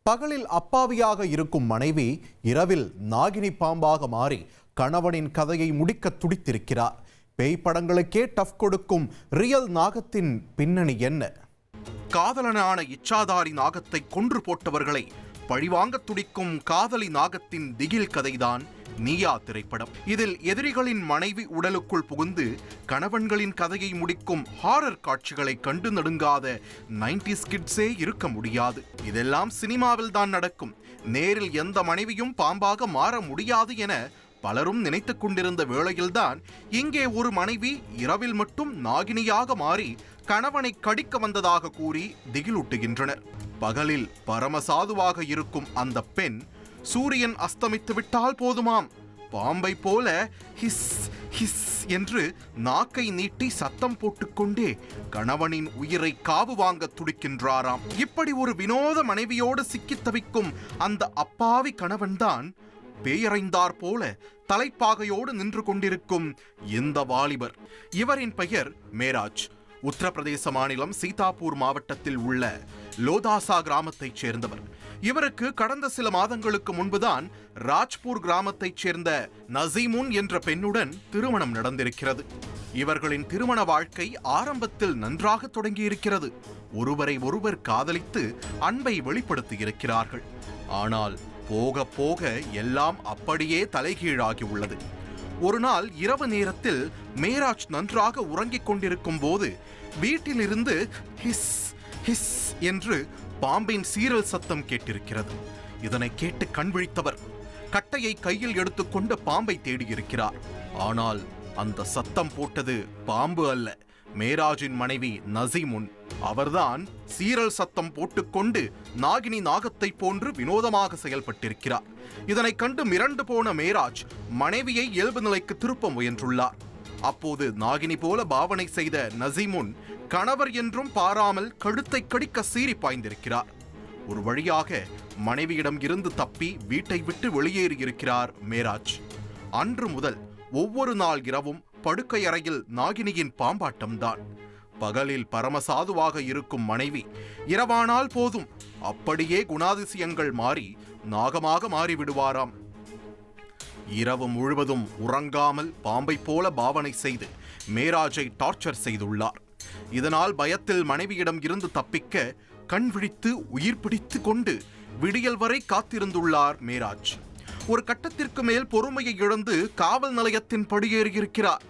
பகலில் அப்பாவியாக இருக்கும் மனைவி இரவில் நாகினி பாம்பாக மாறி கணவனின் கதையை முடிக்க துடித்திருக்கிறார். பேய் படங்களுக்கே டஃப் கொடுக்கும் ரியல் நாகத்தின் பின்னணி என்ன? காதலனான இச்சாதாரி நாகத்தை கொன்று போட்டவர்களை பழிவாங்க துடிக்கும் காதலி நாகத்தின் திகில் கதைதான் நீயா திரைப்படம். இதில் எதிரிகளின் மனைவி உடலுக்குள் புகுந்து கணவன்களின் கதையை முடிக்கும் ஹாரர் காட்சிகளை கண்டு நடுங்காத 90s கிட்ஸே இருக்க முடியாது. இதெல்லாம் சினிமாவில் தான் நடக்கும். நேரில் எந்த மனைவியும் பாம்பாக மாற முடியாது என பலரும் நினைத்துக் கொண்டிருந்த வேளையில்தான் இங்கே ஒரு மனைவி இரவில் மட்டும் நாகினியாக மாறி கணவனை கடிக்க வந்ததாக கூறி திகிலூட்டுகின்றனர். பகலில் பரமசாதுவாக இருக்கும் அந்த பெண் சூரியன் அஸ்தமித்து விட்டால் போதுமாம், பாம்பை போல ஹிஸ் ஹிஸ் என்று நாக்கை நீட்டி சத்தம் போட்டுக்கொண்டே கணவனின் உயிரை காவு வாங்க துடிக்கின்றாராம். இப்படி ஒரு வினோத மனைவியோடு சிக்கி தவிக்கும் அந்த அப்பாவி கணவன்தான் பேயறைந்தார் போல தலைப்பாகையோடு நின்று கொண்டிருக்கும் இந்த வாலிபர். இவரின் பெயர் மேராஜ். உத்தரப்பிரதேச மாநிலம் சீதாப்பூர் மாவட்டத்தில் உள்ள லோதாசா கிராமத்தைச் சேர்ந்தவர். இவருக்கு கடந்த சில மாதங்களுக்கு முன்புதான் ராஜ்பூர் கிராமத்தைச் சேர்ந்த நசீமுன் என்ற பெண்ணுடன் திருமணம் நடந்திருக்கிறது. இவர்களின் திருமண வாழ்க்கை ஆரம்பத்தில் நன்றாக தொடங்கியிருக்கிறது. ஒருவரை ஒருவர் காதலித்து அன்பை வெளிப்படுத்தி இருக்கிறார்கள். ஆனால் போக போக எல்லாம் அப்படியே தலைகீழாகி உள்ளது. ஒரு நாள் இரவு நேரத்தில் மேராஜ் நன்றாக உறங்கிக் கொண்டிருக்கும் போது வீட்டிலிருந்து ஹிஸ் ஹிஸ் என்று பாம்பின் சீரல் சத்தம் கேட்டிருக்கிறது. இதனை கேட்டு கண் விழித்தவர் கட்டையை கையில் எடுத்துக்கொண்டு பாம்பை தேடியிருக்கிறார். ஆனால் அந்த சத்தம் போட்டது பாம்பு அல்ல, மேராஜின் மனைவி நசீமுன். அவர்தான் சீரல் சத்தம் போட்டுக்கொண்டு நாகினி நாகத்தை போன்று வினோதமாக செயல்பட்டிருக்கிறார். இதனை கண்டு மிரண்டு போன மேராஜ் மனைவியை இயல்பு நிலைக்கு திருப்ப முயன்றுள்ளார். அப்போது நாகினி போல பாவனை செய்த நசீமுன் கணவர் என்றும் பாராமல் கழுத்தை கடிக்க சீறி பாய்ந்திருக்கிறார். ஒரு வழியாக மனைவியிடம் இருந்து தப்பி வீட்டை விட்டு வெளியேறியிருக்கிறார் மேராஜ். அன்று முதல் ஒவ்வொரு நாள் இரவும் படுக்கை அறையில் நாகினியின் பாம்பாட்டம்தான். பகலில் பரமசாதுவாக இருக்கும் மனைவி இரவானால் போதும் அப்படியே குணாதிசயங்கள் மாறி நாகமாக மாறிவிடுவாராம். இரவு முழுவதும் உறங்காமல் பாம்பை போல பாவனை செய்து மேராஜை டார்ச்சர் செய்துள்ளார். இதனால் பயத்தில் மனைவியிடம் இருந்து தப்பிக்க கண் விழித்து உயிர் பிடித்து கொண்டு விடியல் வரை காத்திருந்துள்ளார் மேராஜ். ஒரு கட்டத்திற்கு மேல் பொறுமையை இழந்து காவல் நிலையத்தின் படியேறியிருக்கிறார்.